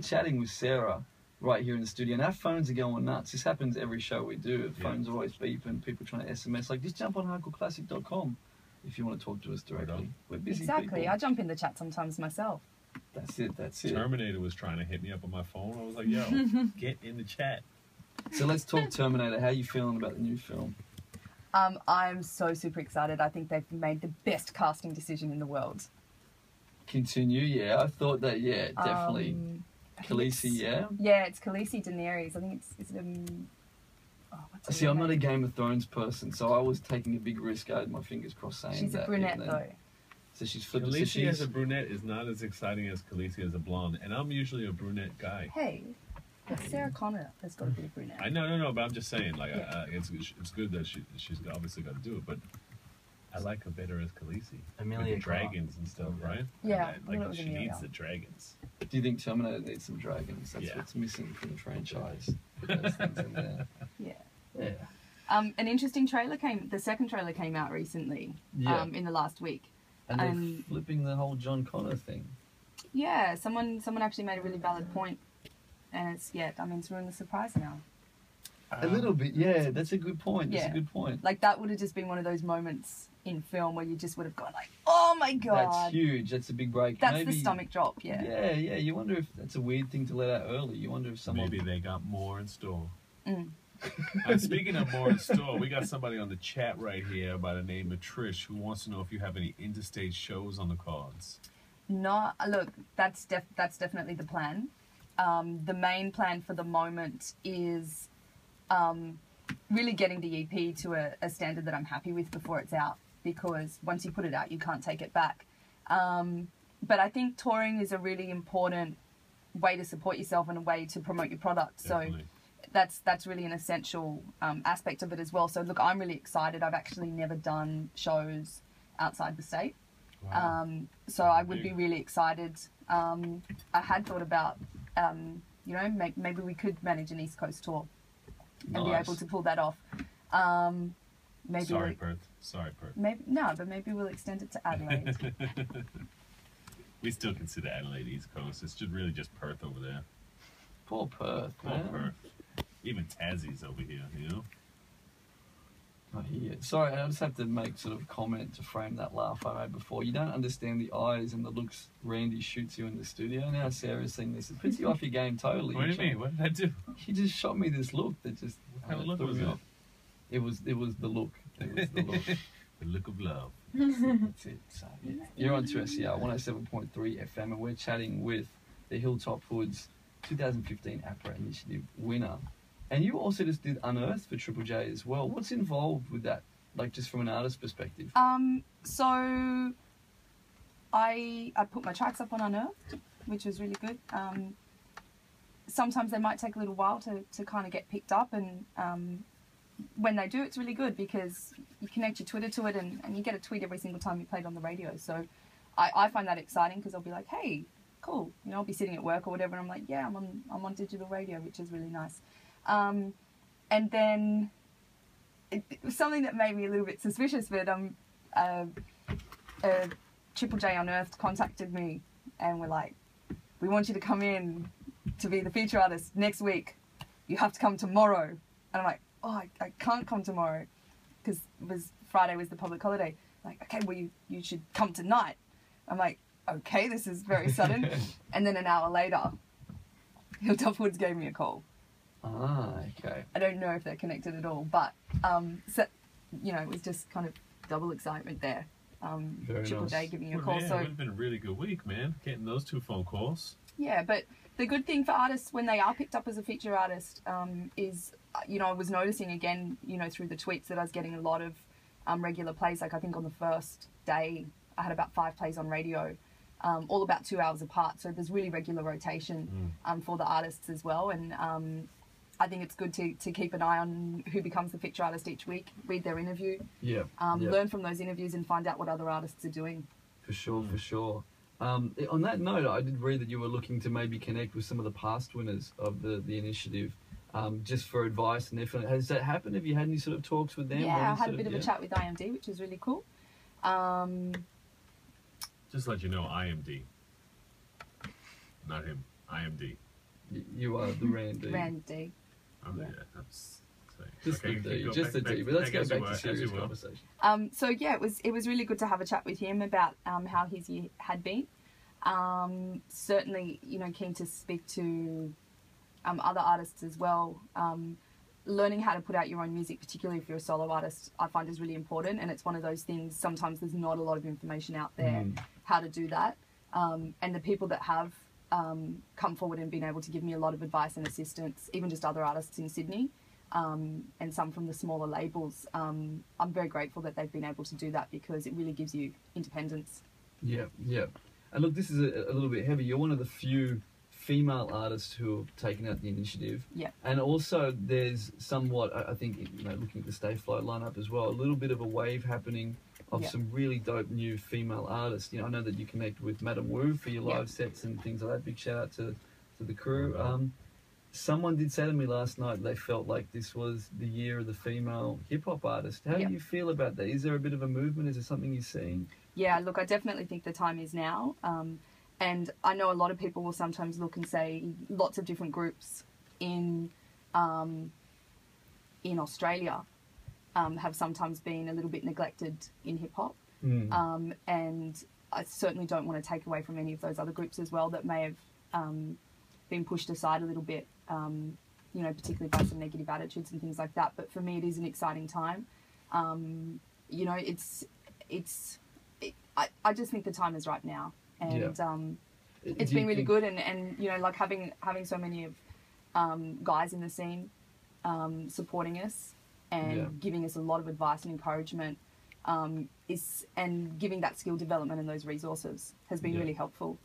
chatting with Sarah right here in the studio, and our phones are going nuts. This happens every show we do. The phones are always beeping, people trying to SMS. Like, just jump on hardcoreclassic.com if you want to talk to us directly. We're busy Exactly. people. I jump in the chat sometimes myself. That's it. Terminator was trying to hit me up on my phone. I was like, yo, get in the chat. So let's talk Terminator. How are you feeling about the new film? I'm so super excited. I think they've made the best casting decision in the world. Continue, yeah. I thought that, yeah, definitely. Khaleesi, yeah? Yeah, it's Khaleesi Daenerys. I think it's See, I'm not a Game of Thrones person, so I was taking a big risk. I had my fingers crossed saying she's that. She's a brunette, though. So she's flipped. Khaleesi as a brunette is not as exciting as Khaleesi as a blonde, and I'm usually a brunette guy. Hey, Sarah Connor has got to be a brunette. I know, but I'm just saying, like, it's good that she's obviously got to do it, but I like her better as Khaleesi. Amelia with the dragons and stuff, right? Yeah, like she needs the dragons. Do you think Terminator needs some dragons? That's what's missing from the franchise. Put those things in there. Yeah. An interesting trailer the second trailer came out recently, in the last week. And they're flipping the whole John Connor thing. Yeah, someone actually made a really valid point. And it's ruined the surprise now. A little bit, yeah, that's a good point. That's a good point. Like, that would have just been one of those moments in film where you just would have gone like, oh my God. That's huge. That's a big break. That's the stomach drop, yeah. Yeah. You wonder if that's a weird thing to let out early. You wonder if someone... Maybe they got more in store. And speaking of more in store, we got somebody on the chat right here by the name of Trish who wants to know if you have any interstate shows on the cards. No, look, that's definitely the plan. The main plan for the moment is really getting the EP to a standard that I'm happy with before it's out, because once you put it out, you can't take it back. But I think touring is a really important way to support yourself and a way to promote your product. Definitely. So that's really an essential aspect of it as well. So look, I'm really excited. I've actually never done shows outside the state. Wow. So I would be really excited. I had thought about, maybe we could manage an East Coast tour and be able to pull that off. Sorry, Perth. But maybe we'll extend it to Adelaide. We still consider Adelaide East Coast. It's just really just Perth over there. Poor Perth, man. Poor Perth. Even Tassie's over here, you know? I hear it. Sorry, I just have to make sort of a comment to frame that laugh I made before. You don't understand the eyes and the looks Randy shoots you in the studio. Now Sarah's seeing this. It puts you off your game totally. What do you mean? What did I do? He just shot me this look that just... What kind of look was it? It was the look. It was the look. The look of love. That's it. So, yeah. You're on 2SER 107.3 FM, and we're chatting with the Hilltop Hoods 2015 APRA Initiative winner. And you also just did Unearthed for Triple J as well. What's involved with that, like just from an artist perspective? So I put my tracks up on Unearthed, which was really good. Sometimes they might take a little while to kind of get picked up, and when they do, it's really good because you connect your Twitter to it, and you get a tweet every single time you play it on the radio. So I find that exciting because I'll be like, hey, cool. I'll be sitting at work or whatever, and I'm like, yeah, I'm on digital radio, which is really nice. And then it was something that made me a little bit suspicious, but Triple J Unearthed contacted me and were like, we want you to come in to be the feature artist next week. You have to come tomorrow. And I'm like, oh, I can't come tomorrow because Friday was the public holiday. I'm like, okay, well, you should come tonight. I'm like, okay, this is very sudden. And then an hour later, Hilltop Hoods gave me a call. Ah, okay. I don't know if they're connected at all, but it was just kind of double excitement there. Triple J giving you a call. Yeah, so it would have been a really good week, man, getting those 2 phone calls. Yeah, but the good thing for artists when they are picked up as a feature artist is, I was noticing again, through the tweets that I was getting a lot of regular plays. Like I think on the first day, I had about 5 plays on radio, all about 2 hours apart. So there's really regular rotation for the artists as well. And I think it's good to keep an eye on who becomes the feature artist each week, read their interview, learn from those interviews and find out what other artists are doing. For sure. On that note, I did read that you were looking to maybe connect with some of the past winners of the initiative, just for advice and effort. Has that happened? Have you had any sort of talks with them? Yeah, I had a bit of a chat with IMD, which was really cool. Just to let you know, IMD. Not him. IMD. You are the Randy. Randy. Yeah, Yeah. that's Just okay, the D, go just the back- D. But let's back go as you back to were, as you serious were. conversation. So yeah, it was really good to have a chat with him about how his year had been. Certainly, keen to speak to other artists as well. Learning how to put out your own music, particularly if you're a solo artist, I find is really important. And it's one of those things, sometimes there's not a lot of information out there how to do that. And the people that have come forward and been able to give me a lot of advice and assistance, even just other artists in Sydney, and some from the smaller labels, I'm very grateful that they've been able to do that because it really gives you independence. Yeah, yeah. And look, this is a little bit heavy. You're one of the few female artists who have taken out the initiative. Yeah. And also there's somewhat, I think, looking at the stayfly lineup as well, a little bit of a wave happening of some really dope new female artists. I know that you connect with Madam Wu for your live sets and things like that. Big shout out to the crew. Someone did say to me last night they felt like this was the year of the female hip-hop artist. How do you feel about that? Is there a bit of a movement? Is there something you're seeing? Yeah, look, I definitely think the time is now. And I know a lot of people will sometimes look and say lots of different groups in Australia have sometimes been a little bit neglected in hip-hop. And I certainly don't want to take away from any of those other groups as well that may have been pushed aside a little bit, particularly by some negative attitudes and things like that. But for me, it is an exciting time. I just think the time is right now. And it's been really good. And like having so many of guys in the scene supporting us and giving us a lot of advice and encouragement and giving that skill development and those resources has been really helpful.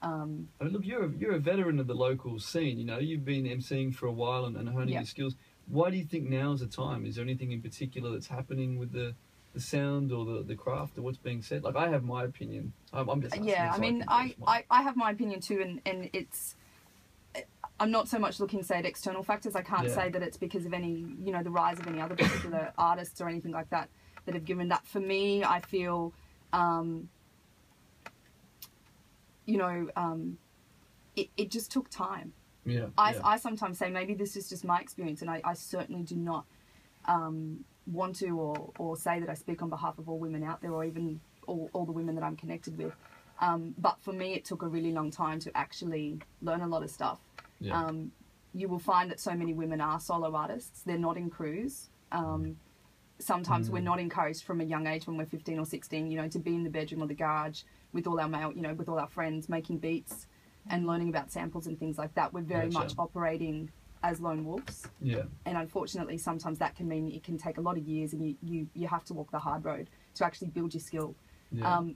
I mean, look, you're a veteran of the local scene. You've been MCing for a while and honing your skills. Why do you think now is the time? Is there anything in particular that's happening with the sound or the craft or what's being said? Like, I have my opinion. I'm just asking, I mean, I have my opinion too, and it's. I'm not so much looking, say, at external factors. I can't say that it's because of any, the rise of any other particular artists or anything like that have given that. For me, I feel, it just took time. I sometimes say maybe this is just my experience, and I certainly do not want to or say that I speak on behalf of all women out there or even all the women that I'm connected with. But for me, it took a really long time to actually learn a lot of stuff. You will find that so many women are solo artists. They're not in crews. Sometimes we're not encouraged from a young age when we're 15 or 16, to be in the bedroom or the garage with all our with all our friends, making beats and learning about samples and things like that. We're very much operating as lone wolves. And unfortunately, sometimes that can mean it can take a lot of years and you have to walk the hard road to actually build your skill.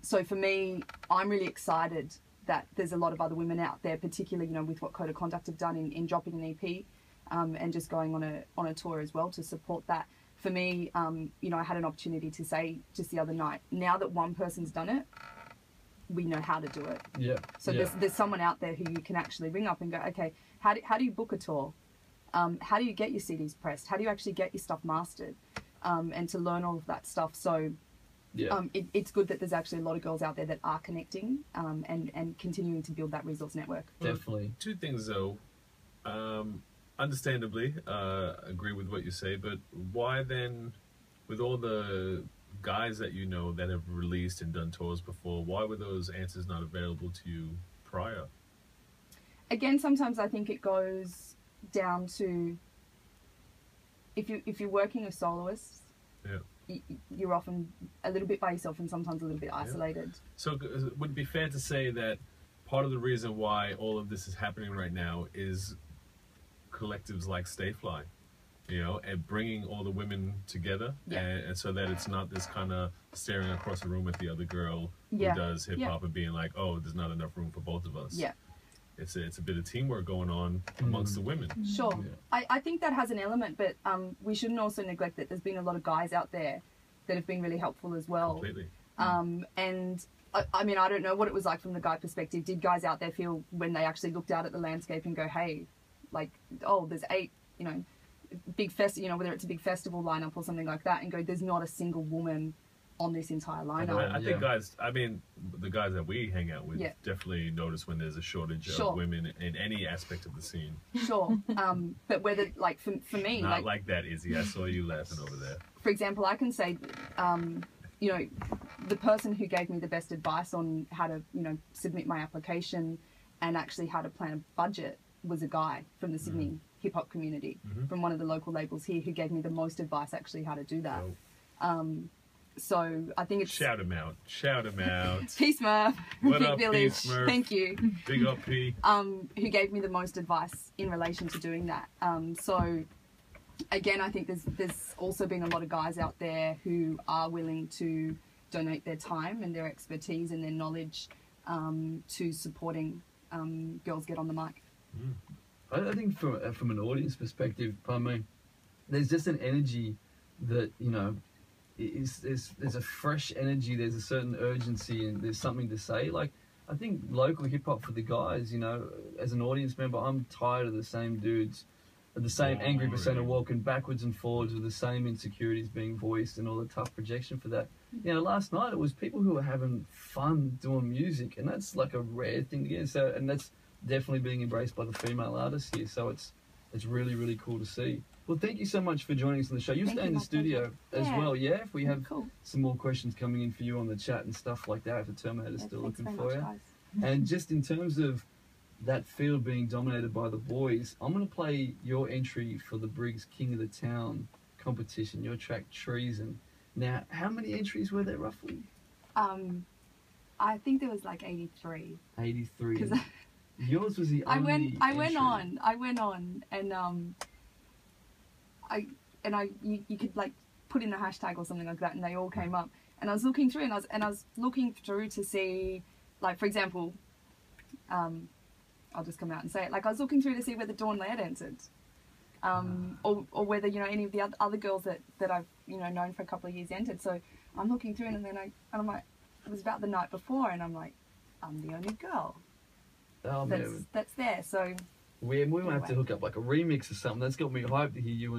So for me, I'm really excited that there's a lot of other women out there, particularly, with what Code of Conduct have done in dropping an EP and just going on a tour as well to support that. For me, I had an opportunity to say just the other night, now that one person's done it, we know how to do it. So there's someone out there who you can actually ring up and go, okay, how do you book a tour? How do you get your CDs pressed? How do you actually get your stuff mastered? And to learn all of that stuff. So it's good that there's actually a lot of girls out there that are connecting and continuing to build that resource network. Definitely. Two things though. Understandably, agree with what you say, but why then, with all the guys that that have released and done tours before, why were those answers not available to you prior? Again, sometimes I think it goes down to if you're working with soloists, you're often a little bit by yourself and sometimes a little bit isolated. So would it be fair to say that part of the reason why all of this is happening right now is collectives like Stayfly, and bringing all the women together, and so that it's not this kind of staring across the room at the other girl who does hip hop and being like, oh, there's not enough room for both of us. It's a bit of teamwork going on amongst the women. Sure. I think that has an element, but we shouldn't also neglect that there's been a lot of guys out there that have been really helpful as well. Completely. And I mean, I don't know what it was like from the guy perspective. Did guys out there feel when they actually looked out at the landscape and go, hey, like, oh, there's 8, big whether it's a big festival lineup or something like that, and go, there's not a single woman on this entire I lineup. think the guys that we hang out with Yeah. definitely notice when there's a shortage Sure. of women in any aspect of the scene. Sure. But whether, like, for me, Not like that, Izzy. I saw you laughing over there. for example, I can say, you know, the person who gave me the best advice on how to, you know, submit my application and actually how to plan a budget was a guy from the Sydney hip hop community, from one of the local labels here, who gave me the most advice actually how to do that. So I think it's... Shout him out. Shout him out. Peace, Murph. What Big up, Village. Peace, Murph? Thank you. Big up, P. Who gave me the most advice in relation to doing that. So again, I think there's also been a lot of guys out there who are willing to donate their time and their expertise and their knowledge to supporting girls get on the mic. I think from an audience perspective, pardon me, there's just an energy that, you know, there's a fresh energy, there's a certain urgency, and there's something to say. Like, I think local hip hop for the guys, you know, as an audience member, I'm tired of the same dudes, the same angry persona walking backwards and forwards with the same insecurities being voiced and all the tough projection for that. You know, last night it was people who were having fun doing music, and that's like a rare thing to get. So, and that's definitely being embraced by the female artists here. So it's really, really cool to see. Well, thank you so much for joining us on the show. You stay in the studio as well, yeah? If we have some more questions coming in for you on the chat and stuff like that, if the Terminator's still looking for you. And just in terms of that field being dominated by the boys, I'm going to play your entry for the Briggs King of the Town competition, your track Treason. Now, how many entries were there roughly? I think there was like 83. 83. Yours was the only I went on and you could like put in the hashtag or something like that, and they all came up. And I was looking through, and I was looking through to see, like, for example, I'll just come out and say it. Like, I was looking through to see whether Dawn Laird entered, or whether, you know, any of the other girls that I've, you know, known for a couple of years entered. So I'm looking through, and then I'm like, it was about the night before, and I'm like, I'm the only girl that's there. So we might have to hook up like a remix or something. That's got me hyped to hear you and